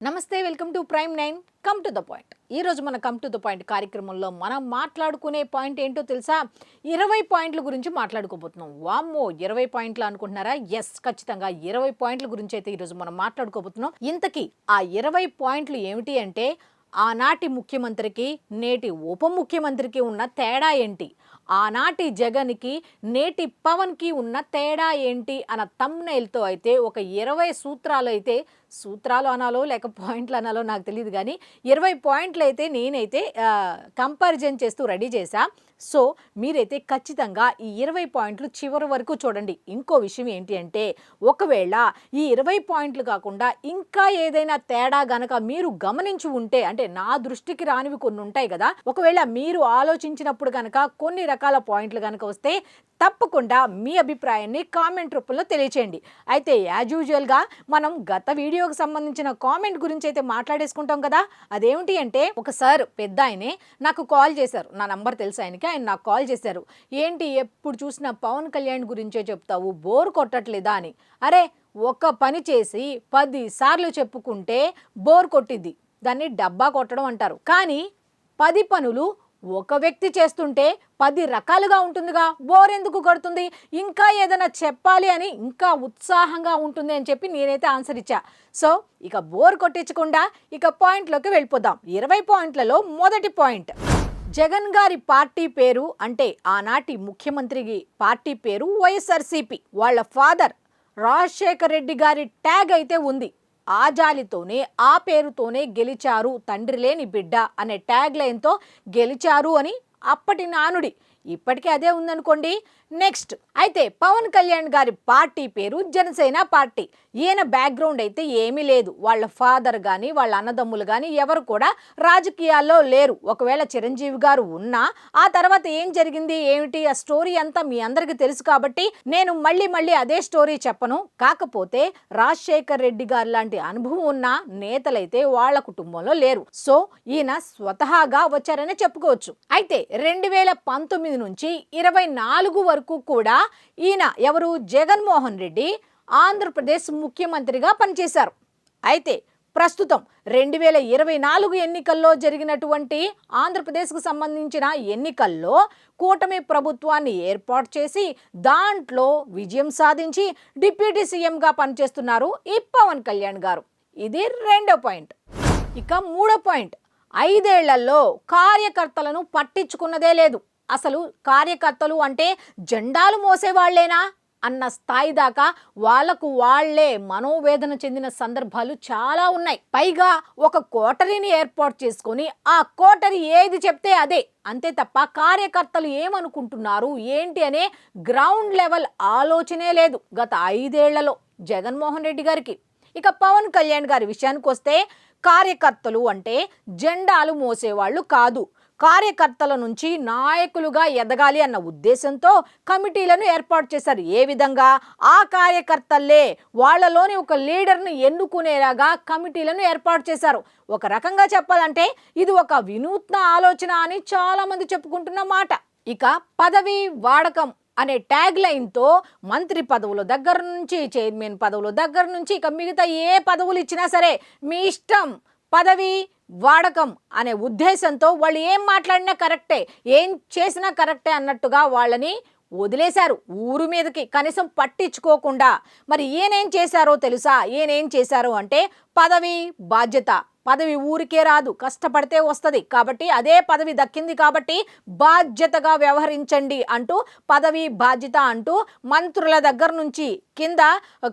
నమస్తే, welcome to prime 9 come to the point. ఈరోజు మన కమ్ టు ద పాయింట్ కార్యక్రమంలో మనం మాట్లాడుకునే పాయింట్ ఏంటో తెలుసా? 20 పాయింట్ల గురించి మాట్లాడుకోబోతున్నాం. వామ్మో, 20 పాయింట్లు అనుకుంటున్నారా? ఎస్, ఖచ్చితంగా 20 పాయింట్ల గురించి అయితే ఈరోజు మనం మాట్లాడుకోబోతున్నాం. ఇంతకీ ఆ 20 పాయింట్లు ఏమిటి అంటే, ఆనాటి ముఖ్యమంత్రికి నేటి ఉప ముఖ్యమంత్రికి ఉన్న తేడా ఏంటి, ఆనాటి జగన్కి నేటి పవన్కి ఉన్న తేడా ఏంటి అన్న థంబ్నెయిల్తో అయితే ఒక 20 సూత్రాలు అయితే, సూత్రాలు అనాలో లేక పాయింట్లు అనాలో నాకు తెలియదు, కానీ 20 పాయింట్లు అయితే నేనైతే కంపారిజన్ చేస్తూ రెడీ చేశా. సో మీరైతే ఖచ్చితంగా ఈ 20 పాయింట్లు చివరి వరకు చూడండి. ఇంకో విషయం ఏంటి అంటే, ఒకవేళ ఈ 20 పాయింట్లు కాకుండా ఇంకా ఏదైనా తేడా గనక మీరు గమనించి ఉంటే, అంటే నా దృష్టికి రానివి కొన్ని ఉంటాయి కదా, ఒకవేళ మీరు ఆలోచించినప్పుడు కనుక కొన్ని రకాల పాయింట్లు కనుక వస్తే తప్పకుండా మీ అభిప్రాయాన్ని కామెంట్ రూపంలో తెలియచేయండి. అయితే యాజ్ యూజువల్గా మనం గత వీడియోకి సంబంధించిన కామెంట్ గురించి అయితే మాట్లాడేసుకుంటాం కదా. అదేమిటి అంటే, ఒక సార్ పెద్ద ఆయనే నాకు కాల్ చేశారు. నా నంబర్ తెలుసు ఆయనకి, ఆయన నాకు కాల్ చేశారు. ఏంటి ఎప్పుడు చూసినా పవన్ కళ్యాణ్ గురించే చెప్తావు, బోర్ కొట్టట్లేదా అని. అరే, ఒక పని చేసి 10 సార్లు చెప్పుకుంటే బోర్ కొట్టిద్ది, దాన్ని డబ్బా కొట్టడం అంటారు. కానీ 10 పనులు ఒక వ్యక్తి చేస్తుంటే 10 రకాలుగా ఉంటుందిగా, బోర్ ఎందుకు కొడుతుంది? ఇంకా ఏదైనా చెప్పాలి అని ఇంకా ఉత్సాహంగా ఉంటుంది అని చెప్పి నేనైతే ఆన్సర్ ఇచ్చా. సో ఇక బోర్ కొట్టించకుండా ఇక పాయింట్లోకి వెళ్ళిపోదాం. 20 పాయింట్లలో మొదటి పాయింట్, జగన్ గారి పార్టీ పేరు అంటే ఆనాటి ముఖ్యమంత్రి పార్టీ పేరు వైఎస్ఆర్సీపీ. వాళ్ళ ఫాదర్ రాజశేఖర్ రెడ్డి గారి ట్యాగ్ అయితే ఉంది. ఆ జాలితోనే, ఆ పేరుతోనే గెలిచారు, తండ్రి లేని బిడ్డ అనే ట్యాగ్ లైన్తో గెలిచారు అని అప్పటి నానుడి. ఇప్పటికీ అదే ఉందనుకోండి. నెక్స్ట్ అయితే పవన్ కళ్యాణ్ గారి పార్టీ పేరు జనసేన పార్టీ. ఈయన బ్యాక్గ్రౌండ్ అయితే ఏమీ లేదు. వాళ్ళ ఫాదర్ కానీ వాళ్ళ అన్నదమ్ములు కానీ ఎవరు కూడా రాజకీయాల్లో లేరు. ఒకవేళ చిరంజీవి గారు ఉన్నా ఆ తర్వాత ఏం జరిగింది ఏమిటి ఆ స్టోరీ అంతా మీ అందరికీ తెలుసు కాబట్టి నేను మళ్ళీ అదే స్టోరీ చెప్పను. కాకపోతే రాజశేఖర్ రెడ్డి గారు లాంటి అనుభవం ఉన్న నేతలైతే వాళ్ళ కుటుంబంలో లేరు. సో ఈయన స్వతహాగా వచ్చారని చెప్పుకోవచ్చు. అయితే 2019 నుంచి 24 వరకు కూడా ఈయన ఎవరు, జగన్మోహన్ రెడ్డి ఆంధ్రప్రదేశ్ ముఖ్యమంత్రిగా పనిచేశారు. అయితే ప్రస్తుతం 2024 ఎన్నికల్లో జరిగినటువంటి ఆంధ్రప్రదేశ్కు సంబంధించిన ఎన్నికల్లో కూటమి ప్రభుత్వాన్ని ఏర్పాటు చేసి దాంట్లో విజయం సాధించి డిప్యూటీ సీఎంగా పనిచేస్తున్నారు ఈ పవన్ కళ్యాణ్ గారు. ఇది రెండో పాయింట్. ఇక మూడో పాయింట్, 5 ఏళ్లలో కార్యకర్తలను పట్టించుకున్నదే లేదు. అసలు కార్యకర్తలు అంటే జెండాలు మోసేవాళ్లేనా అన్న స్థాయి దాకా వాళ్లకు వాళ్లే మనోవేదన చెందిన సందర్భాలు చాలా ఉన్నాయి. పైగా ఒక కోటరీని ఏర్పాటు చేసుకొని ఆ కోటరీ ఏది చెప్తే అదే, అంతే తప్ప కార్యకర్తలు ఏమనుకుంటున్నారు ఏంటి అనే గ్రౌండ్ లెవెల్ ఆలోచనే లేదు గత 5 ఏళ్లలో జగన్మోహన్ రెడ్డి గారికి. ఇక పవన్ కళ్యాణ్ గారి విషయానికి వస్తే, కార్యకర్తలు అంటే జెండాలు మోసేవాళ్ళు కాదు, కార్యకర్తల నుంచి నాయకులుగా ఎదగాలి అన్న ఉద్దేశంతో కమిటీలను ఏర్పాటు చేశారు. ఏ విధంగా? ఆ కార్యకర్తలే వాళ్ళలోని ఒక లీడర్ని ఎన్నుకునేలాగా కమిటీలను ఏర్పాటు చేశారు. ఒక రకంగా చెప్పాలంటే ఇది ఒక వినూత్న ఆలోచన అని చాలా మంది చెప్పుకుంటున్న మాట. ఇక పదవి వాడకం అనే ట్యాగ్ లైన్తో మంత్రి పదవుల దగ్గర నుంచి, చైర్మన్ పదవుల దగ్గర నుంచి ఇక మిగతా ఏ పదవులు ఇచ్చినా సరే మీ ఇష్టం, పదవి వాడకం అనే ఉద్దేశంతో వాళ్ళు ఏం మాట్లాడినా కరెక్టే, ఏం చేసినా కరెక్టే అన్నట్టుగా వాళ్ళని వదిలేశారు ఊరు మీదకి, కనీసం పట్టించుకోకుండా. మరి ఈయనేం చేశారో తెలుసా? ఈయనేం చేశారు అంటే, పదవి బాధ్యత. పదవి ఊరికే రాదు, కష్టపడితే వస్తుంది. కాబట్టి అదే పదవి దక్కింది కాబట్టి బాధ్యతగా వ్యవహరించండి అంటూ పదవి బాధ్యత అంటూ మంత్రుల దగ్గర నుంచి కింద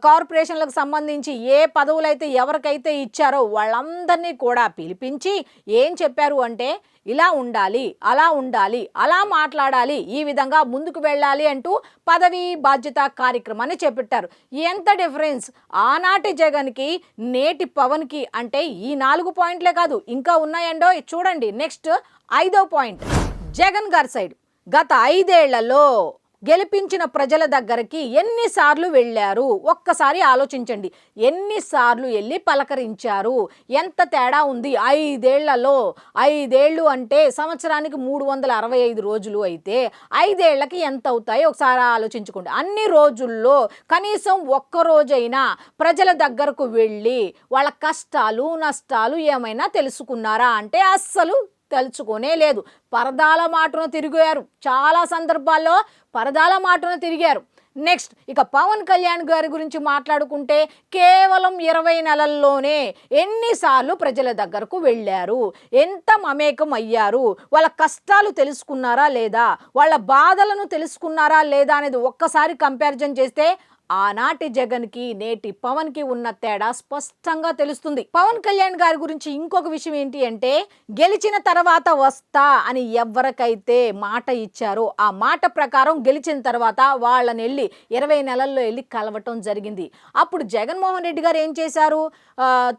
కార్పొరేషన్లకు సంబంధించి ఏ పదవులైతే ఎవరికైతే ఇచ్చారో వాళ్ళందరినీ కూడా పిలిపించి ఏం చెప్పారు అంటే, ఇలా ఉండాలి, అలా ఉండాలి, అలా మాట్లాడాలి, ఈ విధంగా ముందుకు వెళ్ళాలి అంటూ పదవి బాధ్యత కార్యక్రమాన్ని చేపట్టారు. ఎంత డిఫరెన్స్ ఆనాటి జగన్కి నేటి పవన్కి అంటే ఈ 4 పాయింట్లే కాదు, ఇంకా ఉన్నాయండో చూడండి. నెక్స్ట్ 5వ పాయింట్, జగన్ గారి సైడ్ గత 5 ఏళ్లలో గెలిపించిన ప్రజల దగ్గరికి ఎన్నిసార్లు వెళ్ళారు? ఒక్కసారి ఆలోచించండి. ఎన్నిసార్లు వెళ్ళి పలకరించారు? ఎంత తేడా ఉంది 5 ఏళ్లలో? 5 ఏళ్ళు అంటే సంవత్సరానికి 365 రోజులు అయితే 5 ఏళ్లకి ఎంత అవుతాయి ఒకసారి ఆలోచించుకోండి. అన్ని రోజుల్లో కనీసం ఒక్క రోజైనా ప్రజల దగ్గరకు వెళ్ళి వాళ్ళ కష్టాలు నష్టాలు ఏమైనా తెలుసుకున్నారా అంటే అస్సలు తెలుసుకునే లేదు. పరదాల మాటను తిరిగారు. చాలా సందర్భాల్లో పరదాల మాటను తిరిగారు. నెక్స్ట్ ఇక పవన్ కళ్యాణ్ గారి గురించి మాట్లాడుకుంటే కేవలం 20 నెలల్లోనే ఎన్నిసార్లు ప్రజల దగ్గరకు వెళ్ళారు? ఎంత మమేకం అయ్యారు? వాళ్ళ కష్టాలు తెలుసుకున్నారా లేదా? వాళ్ళ బాధలను తెలుసుకున్నారా లేదా అనేది ఒక్కసారి కంపారిజన్ చేస్తే ఆనాటి జగన్కి నేటి పవన్కి ఉన్న తేడా స్పష్టంగా తెలుస్తుంది. పవన్ కళ్యాణ్ గారి గురించి ఇంకొక విషయం ఏంటి అంటే గెలిచిన తర్వాత వస్తా అని ఎవరికైతే మాట ఇచ్చారో ఆ మాట ప్రకారం గెలిచిన తర్వాత వాళ్ళని వెళ్ళి 20 నెలల్లో వెళ్ళి కలవటం జరిగింది. అప్పుడు జగన్మోహన్ రెడ్డి గారు ఏం చేశారు?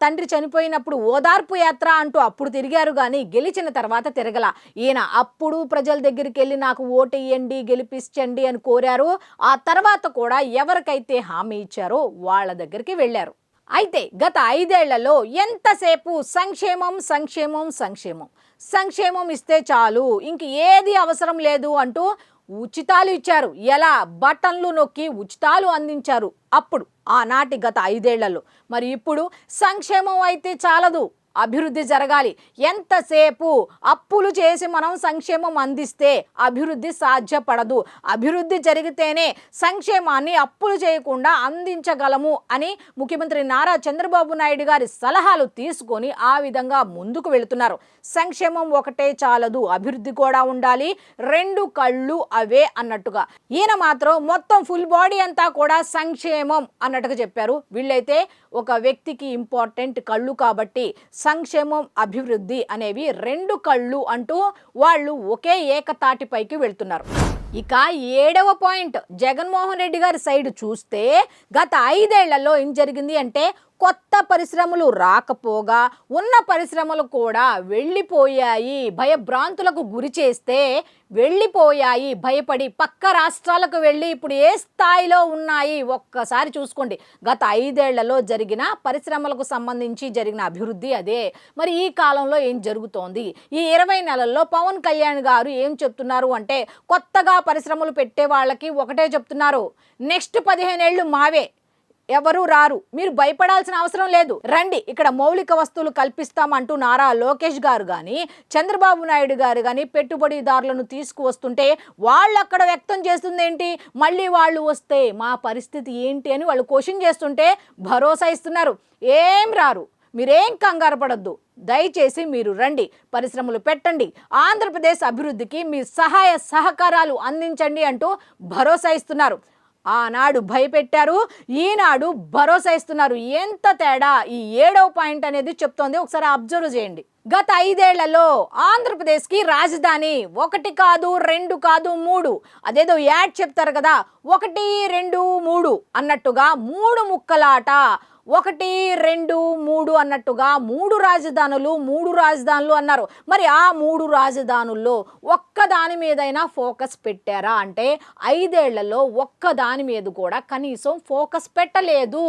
తండ్రి చనిపోయినప్పుడు ఓదార్పు యాత్ర అంటూ అప్పుడు తిరిగారు కానీ గెలిచిన తర్వాత తిరగల. ఈయన అప్పుడు ప్రజల దగ్గరికి వెళ్ళి నాకు ఓటేయండి గెలిపించండి అని కోరారు. ఆ తర్వాత కూడా ఎవరికైతే హామీ ఇచ్చారో వాళ్ళ దగ్గరికి వెళ్ళారు. అయితే గత 5 ఏళ్లలో ఎంతసేపు సంక్షేమం సంక్షేమం సంక్షేమం సంక్షేమం ఇస్తే చాలు ఇంక ఏది అవసరం లేదు అంటూ ఉచితాలు ఇచ్చారు. ఎలా? బటన్లు నొక్కి ఉచితాలు అందించారు అప్పుడు ఆనాటి గత 5 ఏళ్లలో. మరి ఇప్పుడు సంక్షేమం అయితే చాలదు, అభివృద్ధి జరగాలి. ఎంతసేపు అప్పులు చేసి మనం సంక్షేమం అందిస్తే అభివృద్ధి సాధ్యపడదు. అభివృద్ధి జరిగితేనే సంక్షేమాన్ని అప్పులు చేయకుండా అందించగలము అని ముఖ్యమంత్రి నారా చంద్రబాబు నాయుడు గారి సలహాలు తీసుకొని ఆ విధంగా ముందుకు వెళుతున్నారు. సంక్షేమం ఒకటే చాలదు, అభివృద్ధి కూడా ఉండాలి, 2 కళ్ళు అవే అన్నట్టుగా. ఈయన మాత్రం మొత్తం ఫుల్ బాడీ అంతా కూడా సంక్షేమం అన్నట్టుగా చెప్పారు. వీళ్ళైతే ఒక వ్యక్తికి ఇంపార్టెంట్ కళ్ళు కాబట్టి సంక్షేమం అభివృద్ధి అనేవి 2 కళ్ళు అంటూ వాళ్ళు ఒకే ఏకతాటిపైకి వెళ్తున్నారు. ఇక 7వ పాయింట్ జగన్మోహన్ రెడ్డి గారి సైడ్ చూస్తే గత 5 ఏళ్లలో ఏం జరిగింది అంటే కొత్త పరిశ్రమలు రాకపోగా ఉన్న పరిశ్రమలు కూడా వెళ్ళిపోయాయి. భయభ్రాంతులకు గురి చేస్తే వెళ్ళిపోయాయి. భయపడి పక్క రాష్ట్రాలకు వెళ్ళి ఇప్పుడు ఏ స్థాయిలో ఉన్నాయి ఒక్కసారి చూసుకోండి. గత 5 ఏళ్లలో జరిగిన పరిశ్రమలకు సంబంధించి జరిగిన అభివృద్ధి అదే. మరి ఈ కాలంలో ఏం జరుగుతోంది? ఈ 20 నెలల్లో పవన్ కళ్యాణ్ గారు ఏం చెప్తున్నారు అంటే కొత్తగా పరిశ్రమలు పెట్టే వాళ్ళకి ఒకటే చెప్తున్నారు, నెక్స్ట్ 15 ఏళ్ళు మావే, ఎవరు రారు, మీరు భయపడాల్సిన అవసరం లేదు, రండి ఇక్కడ మౌలిక వస్తువులు కల్పిస్తామంటూ నారా లోకేష్ గారు కానీ చంద్రబాబు నాయుడు గారు కానీ పెట్టుబడిదారులను తీసుకువస్తుంటే వాళ్ళు అక్కడ వ్యక్తం చేస్తుంది ఏంటి? మళ్ళీ వాళ్ళు వస్తే మా పరిస్థితి ఏంటి అని వాళ్ళు క్వశ్చన్ చేస్తుంటే భరోసా ఇస్తున్నారు, ఏం రారు, మీరేం కంగారు పడద్దు, దయచేసి మీరు రండి, పరిశ్రమలు పెట్టండి, ఆంధ్రప్రదేశ్ అభివృద్ధికి మీ సహాయ సహకారాలు అందించండి అంటూ భరోసా ఇస్తున్నారు. ఆనాడు భయపెట్టారు, ఈనాడు భరోసా ఇస్తున్నారు. ఎంత తేడా ఈ 7వ పాయింట్ అనేది చెప్తోంది. ఒకసారి అబ్జర్వ్ చేయండి. గత 5 ఏళ్లలో ఆంధ్రప్రదేశ్కి రాజధాని 1 కాదు 2 కాదు 3, అదేదో యాడ్ చెప్తారు కదా 1 2 3 అన్నట్టుగా 3 ముక్కలాట. 1 2 3 అన్నట్టుగా 3 రాజధానులు అన్నారు. మరి ఆ 3 రాజధానుల్లో ఒక్కదాని మీదైనా ఫోకస్ పెట్టారా అంటే 5 ఏళ్లలో ఒక్కదాని మీద కూడా కనీసం ఫోకస్ పెట్టలేదు.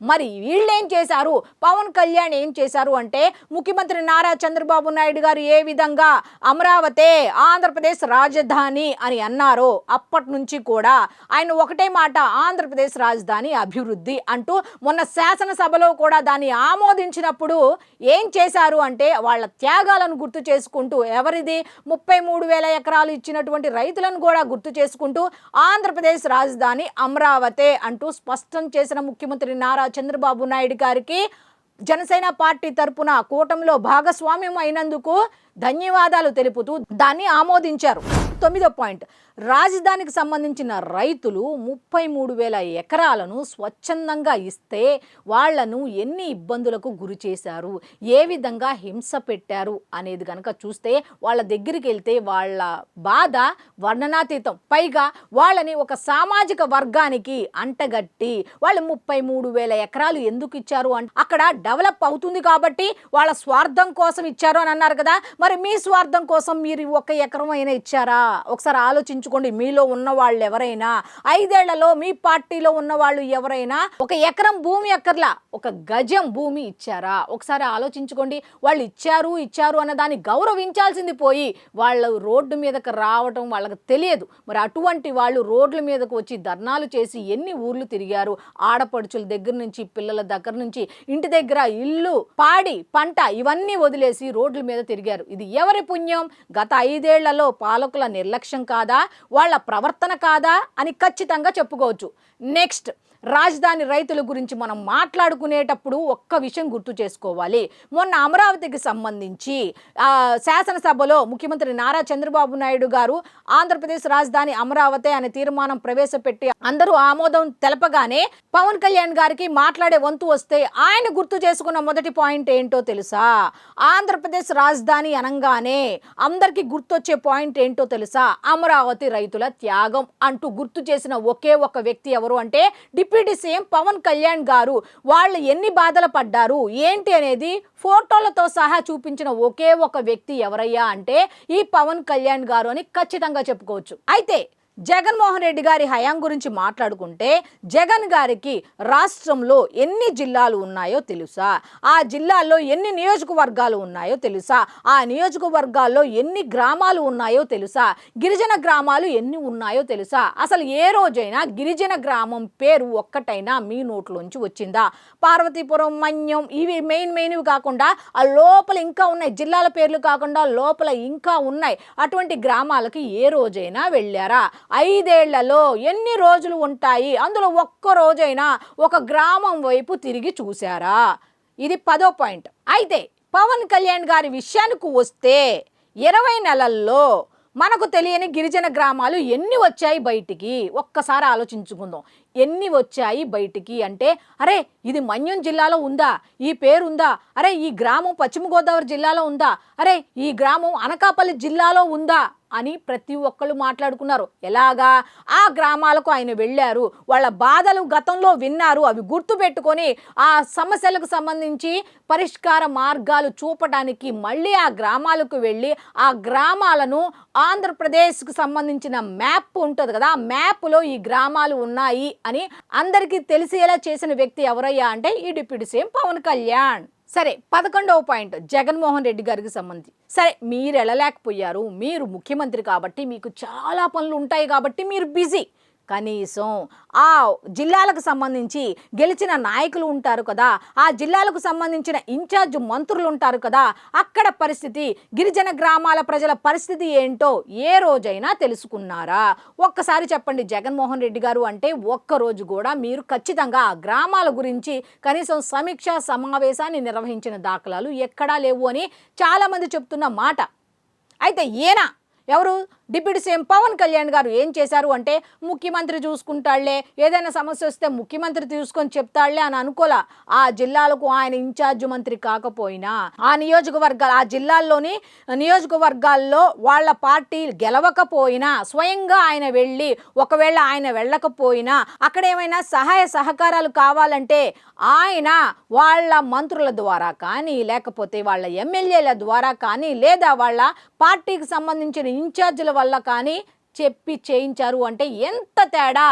మరి వీళ్ళేం చేశారు? పవన్ కళ్యాణ్ ఏం చేశారు అంటే ముఖ్యమంత్రి నారా చంద్రబాబు నాయుడు గారు ఏ విధంగా అమరావతి ఆంధ్రప్రదేశ్ రాజధాని అని అన్నారో అప్పటి నుంచి కూడా ఆయన ఒకటే మాట, ఆంధ్రప్రదేశ్ రాజధాని అభివృద్ధి అంటూ మొన్న శాసనసభలో కూడా దాన్ని ఆమోదించినప్పుడు ఏం చేశారు అంటే వాళ్ళ త్యాగాలను గుర్తు చేసుకుంటూ, ఎవరిది 33,000 ఎకరాలు ఇచ్చినటువంటి రైతులను కూడా గుర్తు చేసుకుంటూ ఆంధ్రప్రదేశ్ రాజధాని అమరావతి అంటూ స్పష్టం చేసిన ముఖ్యమంత్రి నారా చంద్రబాబు నాయుడు గారికి జనసేన పార్టీ తరపున కూటమిలో భాగస్వామ్యం అయినందుకు ధన్యవాదాలు తెలుపుతూ దాన్ని ఆమోదించారు. 9వ పాయింట్, రాజధానికి సంబంధించిన రైతులు 33,000 ఎకరాలను స్వచ్ఛందంగా ఇస్తే వాళ్లను ఎన్ని ఇబ్బందులకు గురి చేశారు, ఏ విధంగా హింస పెట్టారు అనేది కనుక చూస్తే వాళ్ళ దగ్గరికి వెళ్తే వాళ్ళ బాధ వర్ణనాతీతం. పైగా వాళ్ళని ఒక సామాజిక వర్గానికి అంటగట్టి వాళ్ళు 33,000 ఎకరాలు ఎందుకు ఇచ్చారు అంటే అక్కడ డెవలప్ అవుతుంది కాబట్టి వాళ్ళ స్వార్థం కోసం ఇచ్చారు అని అన్నారు కదా. మరి మీ స్వార్థం కోసం మీరు 1 ఎకరం అయినా ఇచ్చారా? ఒకసారి ఆలోచించు. ఆలోచించుకోండి. మీలో ఉన్న వాళ్ళు ఎవరైనా 5 ఏళ్లలో మీ పార్టీలో ఉన్న వాళ్ళు ఎవరైనా 1 ఎకరం భూమి అక్కర్లా 1 గజం భూమి ఇచ్చారా? ఒకసారి ఆలోచించుకోండి. వాళ్ళు ఇచ్చారు అన్న దాన్ని గౌరవించాల్సింది పోయి వాళ్ళు రోడ్డు మీదకి రావడం వాళ్ళకి తెలియదు. మరి అటువంటి వాళ్ళు రోడ్ల మీదకు వచ్చి ధర్నాలు చేసి ఎన్ని ఊర్లు తిరిగారు. ఆడపడుచుల దగ్గర నుంచి పిల్లల దగ్గర నుంచి ఇంటి దగ్గర ఇల్లు పాడి పంట ఇవన్నీ వదిలేసి రోడ్ల మీద తిరిగారు. ఇది ఎవరి పుణ్యం? గత 5 ఏళ్లలో పాలకుల నిర్లక్ష్యం కాదా, వాళ్ళ ప్రవర్తన కాదా అని ఖచ్చితంగా చెప్పుకోవచ్చు. నెక్స్ట్, రాజధాని రైతుల గురించి మనం మాట్లాడుకునేటప్పుడు ఒక్క విషయం గుర్తు చేసుకోవాలి. మొన్న అమరావతికి సంబంధించి శాసనసభలో ముఖ్యమంత్రి నారా చంద్రబాబు నాయుడు గారు ఆంధ్రప్రదేశ్ రాజధాని అమరావతి అనే తీర్మానం ప్రవేశపెట్టి అందరూ ఆమోదం తెలపగానే పవన్ కళ్యాణ్ గారికి మాట్లాడే వంతు వస్తే ఆయన గుర్తు చేసుకున్న మొదటి పాయింట్ ఏంటో తెలుసా? ఆంధ్రప్రదేశ్ రాజధాని అనగానే అందరికీ గుర్తొచ్చే పాయింట్ ఏంటో తెలుసా? అమరావతి రైతుల త్యాగం అంటూ గుర్తు చేసిన ఒకే ఒక వ్యక్తి ఎవరు అంటే డిప్యూటీ సీఎం పవన్ కళ్యాణ్ గారు. వాళ్ళు ఎన్ని బాధలు పడ్డారు ఏంటి అనేది ఫోటోలతో సహా చూపించిన ఒకే ఒక వ్యక్తి ఎవరయ్యా అంటే ఈ పవన్ కళ్యాణ్ గారు అని ఖచ్చితంగా చెప్పుకోవచ్చు. అయితే జగన్మోహన్ రెడ్డి గారి హయాం గురించి మాట్లాడుకుంటే జగన్ గారికి రాష్ట్రంలో ఎన్ని జిల్లాలు ఉన్నాయో తెలుసా? ఆ జిల్లాల్లో ఎన్ని నియోజకవర్గాలు ఉన్నాయో తెలుసా? ఆ నియోజకవర్గాల్లో ఎన్ని గ్రామాలు ఉన్నాయో తెలుసా? గిరిజన గ్రామాలు ఎన్ని ఉన్నాయో తెలుసా? అసలు ఏ రోజైనా గిరిజన గ్రామం పేరు ఒక్కటైనా మీ నోట్లోంచి వచ్చిందా? పార్వతీపురం, మన్యం ఇవి మెయిన్ కాకుండా ఆ లోపల ఇంకా ఉన్నాయి, జిల్లాల పేర్లు కాకుండా లోపల ఇంకా ఉన్నాయి. అటువంటి గ్రామాలకి ఏ రోజైనా వెళ్ళారా? 5 ఏళ్లలో ఎన్ని రోజులు ఉంటాయి? అందులో ఒక్క రోజైనా ఒక గ్రామం వైపు తిరిగి చూశారా? ఇది 10వ పాయింట్. అయితే పవన్ కళ్యాణ్ గారి విషయానికి వస్తే 20 నెలల్లో మనకు తెలియని గిరిజన గ్రామాలు ఎన్ని వచ్చాయి బయటికి? ఒక్కసారి ఆలోచించుకుందాం. ఎన్ని వచ్చాయి బయటికి అంటే, అరే ఇది మన్యం జిల్లాలో ఉందా, ఈ పేరు ఉందా, అరే ఈ గ్రామం పశ్చిమ గోదావరి జిల్లాలో ఉందా, అరే ఈ గ్రామం అనకాపల్లి జిల్లాలో ఉందా అని ప్రతి ఒక్కళ్ళు మాట్లాడుకున్నారు. ఎలాగా? ఆ గ్రామాలకు ఆయన వెళ్ళారు, వాళ్ళ బాధలు గతంలో విన్నారు, అవి గుర్తుపెట్టుకొని ఆ సమస్యలకు సంబంధించి పరిష్కార మార్గాలు చూపడానికి మళ్ళీ ఆ గ్రామాలకు వెళ్ళి ఆ గ్రామాలను ఆంధ్రప్రదేశ్కు సంబంధించిన మ్యాప్ ఉంటుంది కదా, ఆ మ్యాప్లో ఈ గ్రామాలు ఉన్నాయి అని అందరికీ తెలిసేలా చేసిన వ్యక్తి ఎవరయ్యా అంటే ఈ డిప్యూటీ సీఎం పవన్ కళ్యాణ్. సరే, 11వ పాయింట్ జగన్మోహన్ రెడ్డి గారికి సంబంధించి. సరే, మీరు వెళ్ళలేకపోయారు, మీరు ముఖ్యమంత్రి కాబట్టి మీకు చాలా పనులు ఉంటాయి కాబట్టి మీరు బిజీ. కనీసం ఆ జిల్లాలకు సంబంధించి గెలిచిన నాయకులు ఉంటారు కదా, ఆ జిల్లాలకు సంబంధించిన ఇన్ఛార్జ్ మంత్రులు ఉంటారు కదా, అక్కడ పరిస్థితి, గిరిజన గ్రామాల ప్రజల పరిస్థితి ఏంటో ఏ రోజైనా తెలుసుకున్నారా? ఒక్కసారి చెప్పండి జగన్మోహన్ రెడ్డి గారు అంటే ఒక్కరోజు కూడా మీరు ఖచ్చితంగా ఆ గ్రామాల గురించి కనీసం సమీక్షా సమావేశాన్ని నిర్వహించిన దాఖలాలు ఎక్కడా లేవు అని చాలామంది చెప్తున్న మాట. అయితే ఈయన ఎవరు? డిప్యూటీ సీఎం పవన్ కళ్యాణ్ గారు ఏం చేశారు అంటే ముఖ్యమంత్రి చూసుకుంటాళ్లే, ఏదైనా సమస్య వస్తే ముఖ్యమంత్రి చూసుకొని చెప్తాళ్లే అని అనుకోలా. ఆ జిల్లాలకు ఆయన ఇన్ఛార్జ్ మంత్రి కాకపోయినా ఆ నియోజకవర్గాలు, ఆ జిల్లాల్లోని నియోజకవర్గాల్లో వాళ్ళ పార్టీ గెలవకపోయినా స్వయంగా ఆయన వెళ్ళి, ఒకవేళ ఆయన వెళ్ళకపోయినా అక్కడ ఏమైనా సహాయ సహకారాలు కావాలంటే ఆయన వాళ్ళ మంత్రుల ద్వారా కానీ, లేకపోతే వాళ్ళ ఎమ్మెల్యేల ద్వారా కానీ, లేదా వాళ్ళ పార్టీకి సంబంధించిన ఇన్ఛార్జీల వల్ల కానీ చెప్పి చేయించారు. అంటే ఎంత తేడా!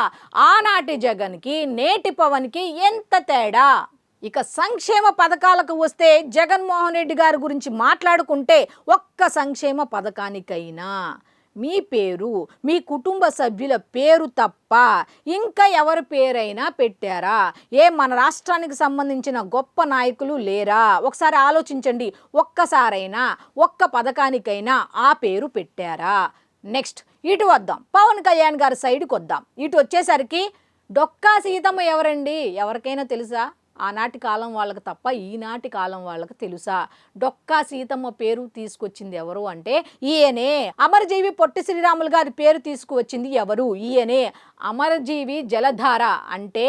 ఆనాటి జగన్కి నేటి పవన్కి ఎంత తేడా! ఇక సంక్షేమ పథకాలకు వస్తే జగన్మోహన్ రెడ్డి గారి గురించి మాట్లాడుకుంటే ఒక్క సంక్షేమ పథకానికైనా మీ పేరు, మీ కుటుంబ సభ్యుల పేరు తప్ప ఇంకా ఎవరి పేరైనా పెట్టారా? మన రాష్ట్రానికి సంబంధించిన గొప్ప నాయకులు లేరా? ఒకసారి ఆలోచించండి. ఒక్కసారైనా ఒక్క పథకానికైనా ఆ పేరు పెట్టారా? నెక్స్ట్ ఇటు వద్దాం, పవన్ కళ్యాణ్ గారి సైడ్కి వద్దాం. ఇటు వచ్చేసరికి డొక్కా సీతమ్మ ఎవరండి? ఎవరికైనా తెలుసా? ఆనాటి కాలం వాళ్ళకి తప్ప ఈనాటి కాలం వాళ్ళకి తెలుసా? డొక్కా సీతమ్మ పేరు తీసుకొచ్చింది ఎవరు అంటే ఈయనే. అమరజీవి పొట్టి శ్రీరాములు గారి పేరు తీసుకువచ్చింది ఎవరు? ఈయనే. అమరజీవి జలధార అంటే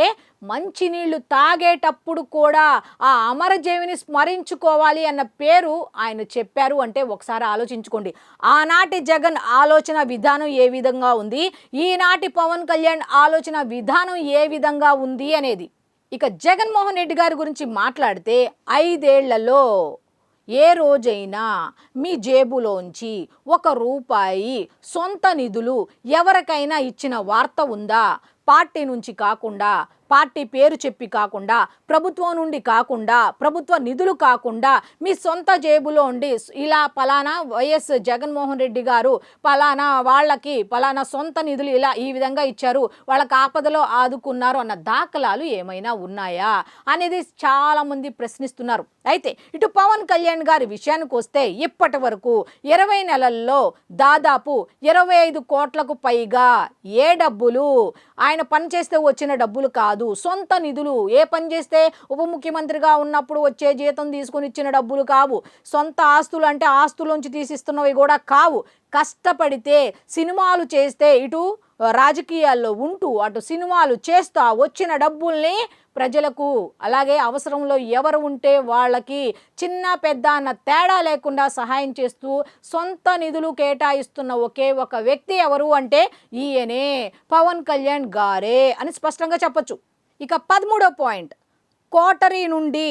మంచినీళ్లు తాగేటప్పుడు కూడా ఆ అమరజీవిని స్మరించుకోవాలి అన్న పేరు ఆయన చెప్పారు. అంటే ఒకసారి ఆలోచించుకోండి, ఆనాటి జగన్ ఆలోచన విధానం ఏ విధంగా ఉంది, ఈనాటి పవన్ కళ్యాణ్ ఆలోచన విధానం ఏ విధంగా ఉంది అనేది. ఇక జగన్మోహన్ రెడ్డి గారి గురించి మాట్లాడితే 5 ఏళ్లలో ఏ రోజైనా మీ జేబులోంచి ₹1 సొంత నిధులు ఎవరికైనా ఇచ్చిన వార్త ఉందా? పార్టీ నుంచి కాకుండా, పార్టీ పేరు చెప్పి కాకుండా, ప్రభుత్వం నుండి కాకుండా, ప్రభుత్వ నిధులు కాకుండా మీ సొంత జేబులో ఉండి ఇలా పలానా వైఎస్ జగన్మోహన్ రెడ్డి గారు పలానా వాళ్ళకి పలానా సొంత నిధులు ఇలా ఈ విధంగా ఇచ్చారు, వాళ్ళకి ఆపదలో ఆదుకున్నారు అన్న దాఖలాలు ఏమైనా ఉన్నాయా అనేది చాలామంది ప్రశ్నిస్తున్నారు. అయితే ఇటు పవన్ కళ్యాణ్ గారి విషయానికి వస్తే ఇప్పటి వరకు 20 నెలల్లో దాదాపు 25 కోట్లకు పైగా ఏ డబ్బులు ఆయన పనిచేస్తే వచ్చిన డబ్బులు కాదు, సొంత నిధులు, ఏ పని చేస్తే ఉప ముఖ్యమంత్రిగా ఉన్నప్పుడు వచ్చే జీతం తీసుకుని ఇచ్చిన డబ్బులు కావు, సొంత ఆస్తులు అంటే ఆస్తులోంచి తీసిస్తున్నవి కూడా కావు, కష్టపడితే సినిమాలు చేస్తే ఇటు రాజకీయాల్లో ఉంటూ అటు సినిమాలు చేస్తూ వచ్చిన డబ్బుల్ని ప్రజలకు అలాగే అవసరంలో ఎవరు ఉంటే వాళ్ళకి చిన్న పెద్ద అన్న తేడా లేకుండా సహాయం చేస్తూ సొంత నిధులు కేటాయిస్తున్న ఒకే ఒక వ్యక్తి ఎవరు అంటే ఈయనే పవన్ కళ్యాణ్ గారే అని స్పష్టంగా చెప్పొచ్చు. ఇక 13వ పాయింట్, కోటరీ నుండి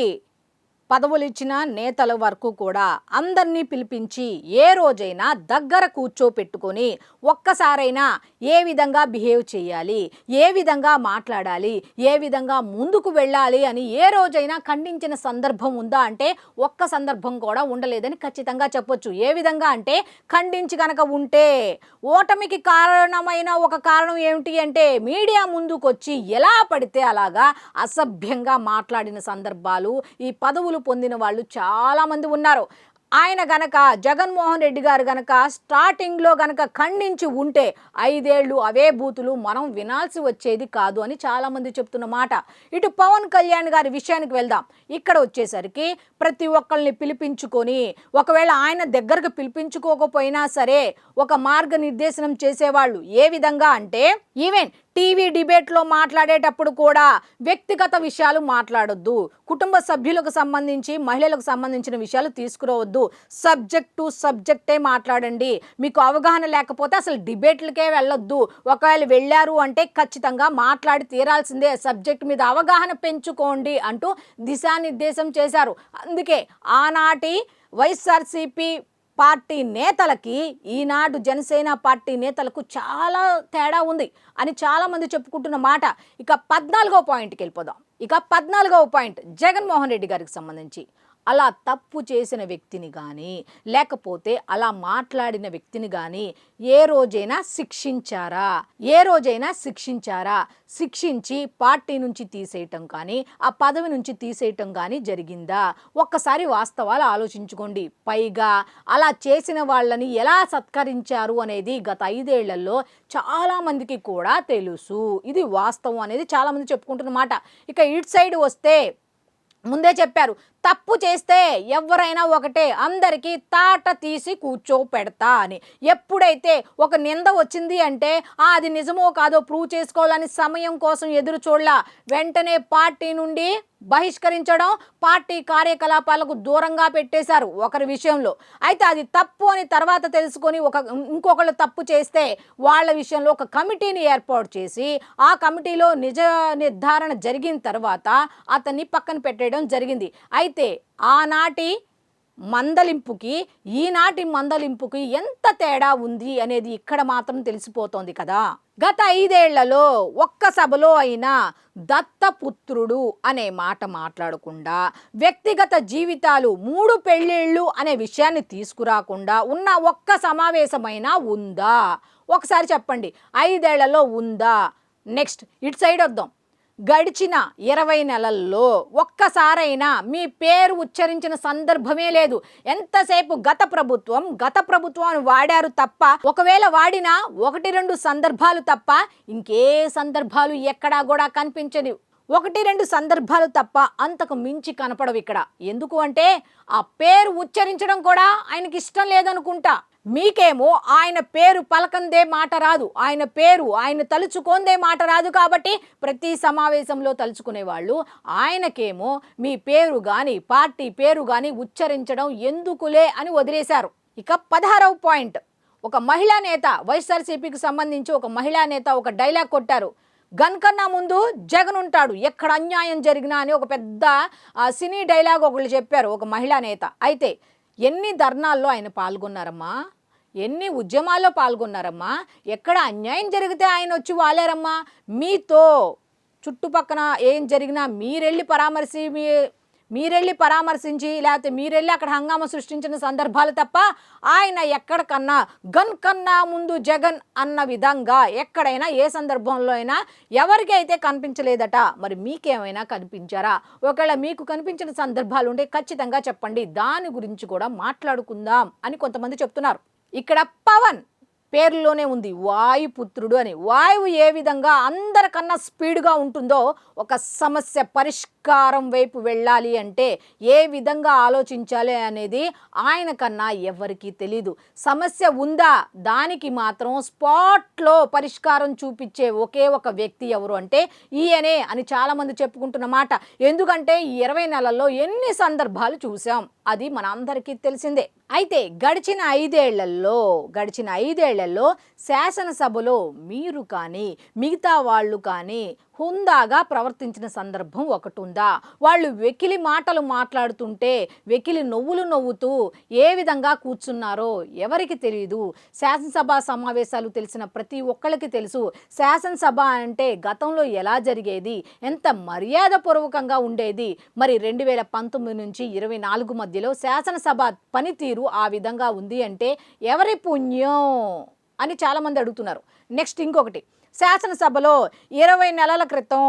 పదవులు ఇచ్చిన నేతల వరకు కూడా అందరినీ పిలిపించి ఏ రోజైనా దగ్గర కూర్చోపెట్టుకొని ఒక్కసారైనా ఏ విధంగా బిహేవ్ చేయాలి, ఏ విధంగా మాట్లాడాలి, ఏ విధంగా ముందుకు వెళ్ళాలి అని ఏ రోజైనా ఖండించిన సందర్భం ఉందా అంటే ఒక్క సందర్భం కూడా ఉండలేదని ఖచ్చితంగా చెప్పొచ్చు. ఏ విధంగా అంటే ఖండించి కనుక ఉంటే ఓటమికి కారణమైన ఒక కారణం ఏమిటి అంటే మీడియా ముందుకొచ్చి ఎలా పడితే అలాగా అసభ్యంగా మాట్లాడిన సందర్భాలు ఈ పదవులు పొందిన వాళ్ళు చాలామంది ఉన్నారు. ఆయన గనక జగన్మోహన్ రెడ్డి గారు గనక స్టార్టింగ్లో గనక ఖండించి ఉంటే 5 ఏళ్ళు అవే బూతులు మనం వినాల్సి వచ్చేది కాదు అని చాలామంది చెప్తున్న మాట. ఇటు పవన్ కళ్యాణ్ గారి విషయానికి వెళ్దాం. ఇక్కడ వచ్చేసరికి ప్రతి ఒక్కరిని పిలిపించుకొని ఒకవేళ ఆయన దగ్గరకు పిలిపించుకోకపోయినా సరే ఒక మార్గనిర్దేశనం చేసేవాళ్ళు. ఏ విధంగా అంటే ఈవెన్ టీవీ డిబేట్లో మాట్లాడేటప్పుడు కూడా వ్యక్తిగత విషయాలు మాట్లాడొద్దు, కుటుంబ సభ్యులకు సంబంధించి మహిళలకు సంబంధించిన విషయాలు తీసుకురావద్దు, సబ్జెక్ట్ టు సబ్జెక్టే మాట్లాడండి, మీకు అవగాహన లేకపోతే అసలు డిబేట్లకే వెళ్ళొద్దు, ఒకవేళ వెళ్ళారు అంటే ఖచ్చితంగా మాట్లాడి తీరాల్సిందే, సబ్జెక్ట్ మీద అవగాహన పెంచుకోండి అంటూ దిశానిర్దేశం చేశారు. అందుకే ఆనాటి వైఎస్ఆర్సీపీ పార్టీ నేతలకి ఈనాడు జనసేన పార్టీ నేతలకు చాలా తేడా ఉంది అని చాలామంది చెప్పుకుంటున్న మాట. ఇక 14వ పాయింట్కి వెళ్ళిపోదాం. ఇక 14వ పాయింట్ జగన్మోహన్ రెడ్డి గారికి సంబంధించి అలా తప్పు చేసిన వ్యక్తిని కానీ లేకపోతే అలా మాట్లాడిన వ్యక్తిని కానీ ఏ రోజైనా శిక్షించారా? ఏ రోజైనా శిక్షించారా? శిక్షించి పార్టీ నుంచి తీసేయటం కానీ ఆ పదవి నుంచి తీసేయటం కానీ జరిగిందా? ఒక్కసారి వాస్తవాలు ఆలోచించుకోండి. పైగా అలా చేసిన వాళ్ళని ఎలా సత్కరించారు అనేది గత 5 ఏళ్లలో చాలామందికి కూడా తెలుసు. ఇది వాస్తవం అనేది చాలామంది చెప్పుకుంటున్నమాట. ఇక ఇటు సైడ్ వస్తే ముందే చెప్పారు, తప్పు చేస్తే ఎవరైనా ఒకటే, అందరికీ తాట తీసి కూర్చోపెడతా అని. ఎప్పుడైతే ఒక నింద వచ్చింది అంటే అది నిజమో కాదో ప్రూవ్ చేసుకోవాలని సమయం కోసం ఎదురు చూడలా, వెంటనే పార్టీ నుండి బహిష్కరించడం, పార్టీ కార్యకలాపాలకు దూరంగా పెట్టేశారు ఒకరి విషయంలో. అయితే అది తప్పు అని తర్వాత తెలుసుకొని ఇంకొకళ్ళు తప్పు చేస్తే వాళ్ళ విషయంలో ఒక కమిటీని ఏర్పాటు చేసి ఆ కమిటీలో నిజ నిర్ధారణ జరిగిన తర్వాత అతన్ని పక్కన పెట్టేయడం జరిగింది. అయితే ఆనాటి మందలింపుకి ఈనాటి మందలింపుకి ఎంత తేడా ఉంది అనేది ఇక్కడ మాత్రం తెలిసిపోతోంది కదా. గత 5 ఏళ్లలో ఒక్క సభలో అయినా దత్తపుత్రుడు అనే మాట మాట్లాడకుండా, వ్యక్తిగత జీవితాలు 3 పెళ్ళిళ్ళు అనే విషయాన్ని తీసుకురాకుండా ఉన్న ఒక్క సమావేశమైనా ఉందా? ఒకసారి చెప్పండి, 5 ఏళ్లలో ఉందా? నెక్స్ట్ ఇటు సైడ్ వద్దాం. గడిచిన 20 నెలల్లో ఒక్కసారైనా మీ పేరు ఉచ్చరించిన సందర్భమే లేదు. ఎంతసేపు గత ప్రభుత్వం అని వాడారు తప్ప, ఒకవేళ వాడినా 1-2 సందర్భాలు తప్ప ఇంకే సందర్భాలు ఎక్కడా కూడా కనిపించదు. 1-2 సందర్భాలు తప్ప అంతకు మించి కనపడవు ఇక్కడ. ఎందుకు అంటే ఆ పేరు ఉచ్చరించడం కూడా ఆయనకి ఇష్టం లేదనుకుంటా. మీకేమో ఆయన పేరు పలకందే మాట రాదు, ఆయన తలుచుకోందే మాట రాదు కాబట్టి ప్రతి సమావేశంలో తలుచుకునేవాళ్ళు. ఆయనకేమో మీ పేరు కానీ పార్టీ పేరు కానీ ఉచ్చరించడం ఎందుకులే అని వదిలేశారు. ఇక 16వ పాయింట్, ఒక మహిళా నేత వైఎస్ఆర్సీపీకి సంబంధించి ఒక మహిళా నేత ఒక డైలాగ్ కొట్టారు, గన్ కన్నా ముందు జగన్ ఉంటాడు, ఎక్కడ అన్యాయం జరిగినా అని ఒక పెద్ద సినీ డైలాగ్ ఒకళ్ళు చెప్పారు, ఒక మహిళా నేత. అయితే ఎన్ని ధర్నాల్లో ఆయన పాల్గొన్నారమ్మా, ఎన్ని ఉద్యమాల్లో పాల్గొన్నారమ్మా, ఎక్కడ అన్యాయం జరిగితే ఆయన వచ్చి వాలేరమ్మా. మీతో చుట్టుపక్కన ఏం జరిగినా మీరెళ్ళి పరామర్శించి లేకపోతే మీరెళ్ళి అక్కడ హంగామా సృష్టించిన సందర్భాలు తప్ప ఆయన ఎక్కడికన్నా గన్ కన్నా ముందు జగన్ అన్న విధంగా ఎక్కడైనా ఏ సందర్భంలో అయినా ఎవరికైతే కనిపించలేదట. మరి మీకేమైనా కనిపించారా? ఒకవేళ మీకు కనిపించిన సందర్భాలు ఉంటే ఖచ్చితంగా చెప్పండి, దాని గురించి కూడా మాట్లాడుకుందాం అని కొంతమంది చెప్తున్నారు. ఇక్కడ పవన్ పేరులోనే ఉంది వాయుపుత్రుడు అని. వాయువు ఏ విధంగా అందరికన్నా స్పీడ్గా ఉంటుందో ఒక సమస్య పరిష్కారం వైపు వెళ్ళాలి అంటే ఏ విధంగా ఆలోచించాలి అనేది ఆయన కన్నా ఎవరికీ తెలీదు. సమస్య ఉందా, దానికి మాత్రం స్పాట్లో పరిష్కారం చూపించే ఒకే ఒక వ్యక్తి ఎవరు అంటే ఈయనే అని చాలామంది చెప్పుకుంటున్న మాట. ఎందుకంటే ఈ 20 నెలల్లో ఎన్ని సందర్భాలు చూసాం, అది మన అందరికీ తెలిసిందే. అయితే గడిచిన ఐదేళ్లలో శాసనసభలో మీరు కానీ మిగతా వాళ్ళు కానీ హుందాగా ప్రవర్తించిన సందర్భం ఒకటి ఉందా? వాళ్ళు వెకిలి మాటలు మాట్లాడుతుంటే వెకిలి నవ్వుతూ ఏ విధంగా కూర్చున్నారో ఎవరికి తెలియదు. శాసనసభ సమావేశాలు తెలిసిన ప్రతి ఒక్కరికి తెలుసు. శాసనసభ అంటే గతంలో ఎలా జరిగేది, ఎంత మర్యాదపూర్వకంగా ఉండేది. మరి 2019 నుంచి 24 మధ్యలో శాసనసభ పనితీరు ఆ విధంగా ఉంది అంటే ఎవరి పుణ్యం అని చాలామంది అడుగుతున్నారు. నెక్స్ట్ ఇంకొకటి, శాసనసభలో 20 నెలల క్రితం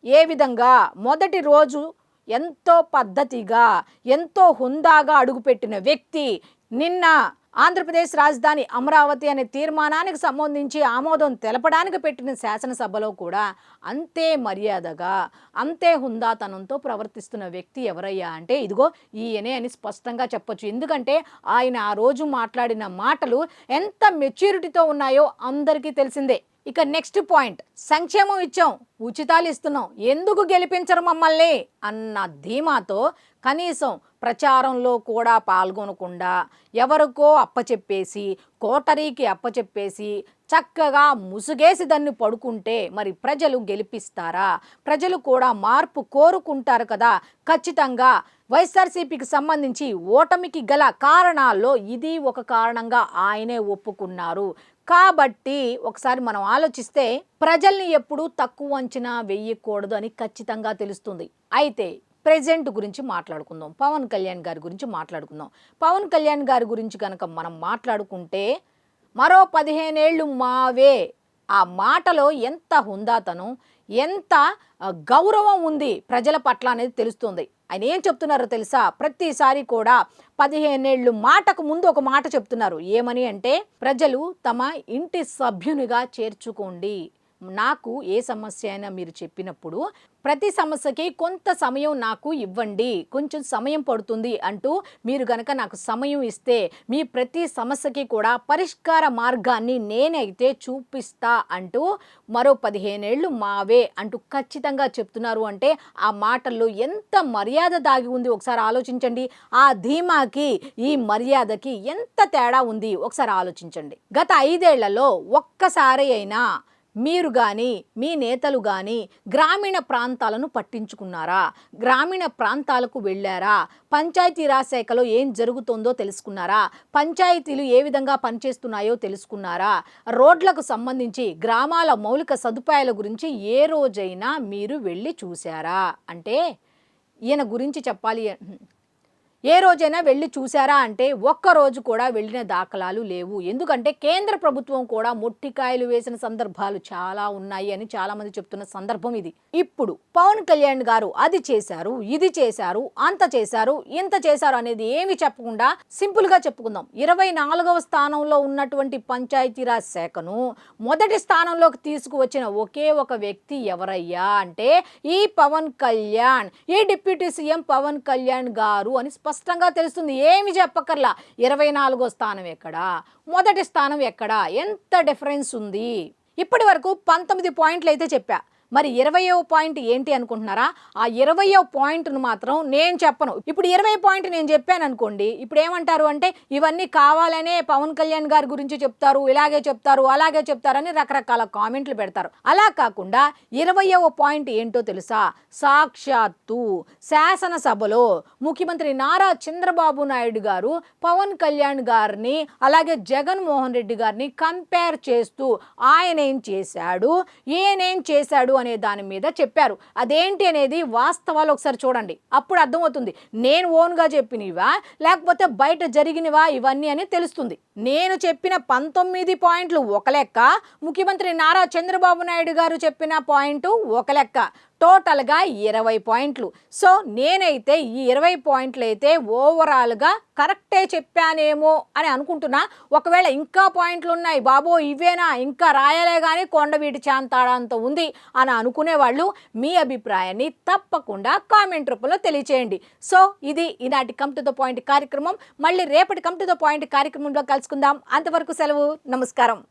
ఏ విధంగా మొదటి రోజు ఎంతో పద్ధతిగా ఎంతో హుందాగా అడుగుపెట్టిన వ్యక్తి నిన్న ఆంధ్రప్రదేశ్ రాజధాని అమరావతి అనే తీర్మానానికి సంబంధించి ఆమోదం తెలపడానికి పెట్టిన శాసనసభలో కూడా అంతే మర్యాదగా అంతే హుందాతనంతో ప్రవర్తిస్తున్న వ్యక్తి ఎవరయ్యా అంటే ఇదిగో ఈయనే అని స్పష్టంగా చెప్పొచ్చు. ఎందుకంటే ఆయన ఆ రోజు మాట్లాడిన మాటలు ఎంత మెచ్యూరిటీతో ఉన్నాయో అందరికీ తెలిసిందే. ఇక నెక్స్ట్ పాయింట్, సంక్షేమం ఇచ్చాం, ఉచితాలు ఇస్తున్నాం, ఎందుకు గెలిపించరు మమ్మల్ని అన్న ధీమాతో కనీసం ప్రచారంలో కూడా పాల్గొనకుండా ఎవరికో అప్పచెప్పేసి కోటరీకి అప్పచెప్పేసి చక్కగా ముసుగేసి దాన్ని పడుకుంటే మరి ప్రజలు గెలిపిస్తారా? ప్రజలు కూడా మార్పు కోరుకుంటారు కదా. ఖచ్చితంగా వైఎస్ఆర్సీపీకి సంబంధించి ఓటమికి గల కారణాల్లో ఇది ఒక కారణంగా ఆయనే ఒప్పుకున్నారు. కాబట్టి ఒకసారి మనం ఆలోచిస్తే ప్రజల్ని ఎప్పుడూ తక్కువ అంచనా వేయకూడదు అని ఖచ్చితంగా తెలుస్తుంది. అయితే ప్రెజెంట్ గురించి మాట్లాడుకుందాం, పవన్ కళ్యాణ్ గారి గురించి మాట్లాడుకుందాం. పవన్ కళ్యాణ్ గారి గురించి కనుక మనం మాట్లాడుకుంటే మరో 15 ఏళ్ళు మావే, ఆ మాటలో ఎంత హుందాతనం, ఎంత గౌరవం ఉంది ప్రజల పట్ల అనేది తెలుస్తుంది. ఆయన ఏం చెప్తున్నారో తెలుసా? ప్రతిసారి కూడా 15 ఏళ్ళు మాటకు ముందు ఒక మాట చెప్తున్నారు. ఏమని అంటే ప్రజలు తమ ఇంటి సభ్యునిగా చేర్చుకోండి. నాకు ఏ సమస్య అయినా మీరు చెప్పినప్పుడు ప్రతి సమస్యకి కొంత సమయం నాకు ఇవ్వండి, కొంచెం సమయం పడుతుంది అంటూ మీరు గనక నాకు సమయం ఇస్తే మీ ప్రతి సమస్యకి కూడా పరిష్కార మార్గాన్ని నేనైతే చూపిస్తా అంటూ మరో 15 ఏళ్ళు మావే అంటూ ఖచ్చితంగా చెప్తున్నారు. అంటే ఆ మాటల్లో ఎంత మర్యాద దాగి ఉంది ఒకసారి ఆలోచించండి. ఆ ధీమాకి ఈ మర్యాదకి ఎంత తేడా ఉంది ఒకసారి ఆలోచించండి. గత 5 ఏళ్లలో ఒక్కసారి అయినా మీరు కానీ మీ నేతలు కానీ గ్రామీణ ప్రాంతాలను పట్టించుకున్నారా? గ్రామీణ ప్రాంతాలకు వెళ్ళారా? పంచాయతీరాజ్ శాఖలో ఏం జరుగుతుందో తెలుసుకున్నారా? పంచాయతీలు ఏ విధంగా పనిచేస్తున్నాయో తెలుసుకున్నారా? రోడ్లకు సంబంధించి గ్రామాల మౌలిక సదుపాయాల గురించి ఏ రోజైనా మీరు వెళ్ళి చూసారా? అంటే ఈయన గురించి చెప్పాలి, ఏ రోజైనా వెళ్ళి చూసారా అంటే ఒక్కరోజు కూడా వెళ్ళిన దాఖలాలు లేవు. ఎందుకంటే కేంద్ర ప్రభుత్వం కూడా మొట్టికాయలు వేసిన సందర్భాలు చాలా ఉన్నాయి అని చాలామంది చెప్తున్న సందర్భం ఇది. ఇప్పుడు పవన్ కళ్యాణ్ గారు అది చేశారు, ఇది చేశారు, అంత చేశారు, ఇంత చేశారు అనేది ఏమి చెప్పకుండా సింపుల్గా చెప్పుకుందాం. 24వ స్థానంలో ఉన్నటువంటి పంచాయతీరాజ్ శాఖను మొదటి స్థానంలోకి తీసుకువచ్చిన ఒకే ఒక వ్యక్తి ఎవరయ్యా అంటే ఈ పవన్ కళ్యాణ్, ఈ డిప్యూటీ సీఎం పవన్ కళ్యాణ్ గారు అని స్పష్టంగా తెలుస్తుంది. ఏమి చెప్పకర్లా. 24వ స్థానం ఎక్కడా, మొదటి స్థానం ఎక్కడా, ఎంత డిఫరెన్స్ ఉంది. ఇప్పటి వరకు 19 పాయింట్లు అయితే చెప్పా. మరి 20వ పాయింట్ ఏంటి అనుకుంటున్నారా? ఆ 20వ పాయింట్ను మాత్రం నేను చెప్పను. ఇప్పుడు 20 పాయింట్ నేను చెప్పాను అనుకోండి, ఇప్పుడు ఏమంటారు అంటే ఇవన్నీ కావాలనే పవన్ కళ్యాణ్ గారి గురించి చెప్తారు, ఇలాగే చెప్తారు, అలాగే చెప్తారని రకరకాల కామెంట్లు పెడతారు. అలా కాకుండా 20వ పాయింట్ ఏంటో తెలుసా? సాక్షాత్తు శాసనసభలో ముఖ్యమంత్రి నారా చంద్రబాబు నాయుడు గారు పవన్ కళ్యాణ్ గారిని అలాగే జగన్మోహన్ రెడ్డి గారిని కంపేర్ చేస్తూ ఆయన ఏం చేశాడు, ఈయనేం చేశాడు అనే దాని మీద చెప్పారు. అదేంటి అనేది వాస్తవాలు ఒకసారి చూడండి, అప్పుడు అర్థమవుతుంది నేను ఓన్గా చెప్పినవా లేకపోతే బయట జరిగినవా ఇవన్నీ అని తెలుస్తుంది. నేను చెప్పిన 19 పాయింట్లు ఒక లెక్క, ముఖ్యమంత్రి నారా చంద్రబాబు నాయుడు గారు చెప్పిన పాయింట్ ఒక లెక్క, టోటల్గా 20 పాయింట్లు. సో నేనైతే ఈ 20 పాయింట్లు అయితే ఓవరాల్గా కరెక్టే చెప్పానేమో అని అనుకుంటున్నా. ఒకవేళ ఇంకా పాయింట్లు ఉన్నాయి, బాబో ఇవేనా ఇంకా రాయలే కానీ కొండవీటి చాంతాడంత ఉంది అని అనుకునే వాళ్ళు మీ అభిప్రాయాన్ని తప్పకుండా కామెంట్ రూపంలో తెలియచేయండి. సో ఇది ఈనాటి కమ్ టు ద పాయింట్ కార్యక్రమం. మళ్ళీ రేపటి కమ్ టు ద పాయింట్ కార్యక్రమంలో కలుసుకుందాం. అంతవరకు సెలవు, నమస్కారం.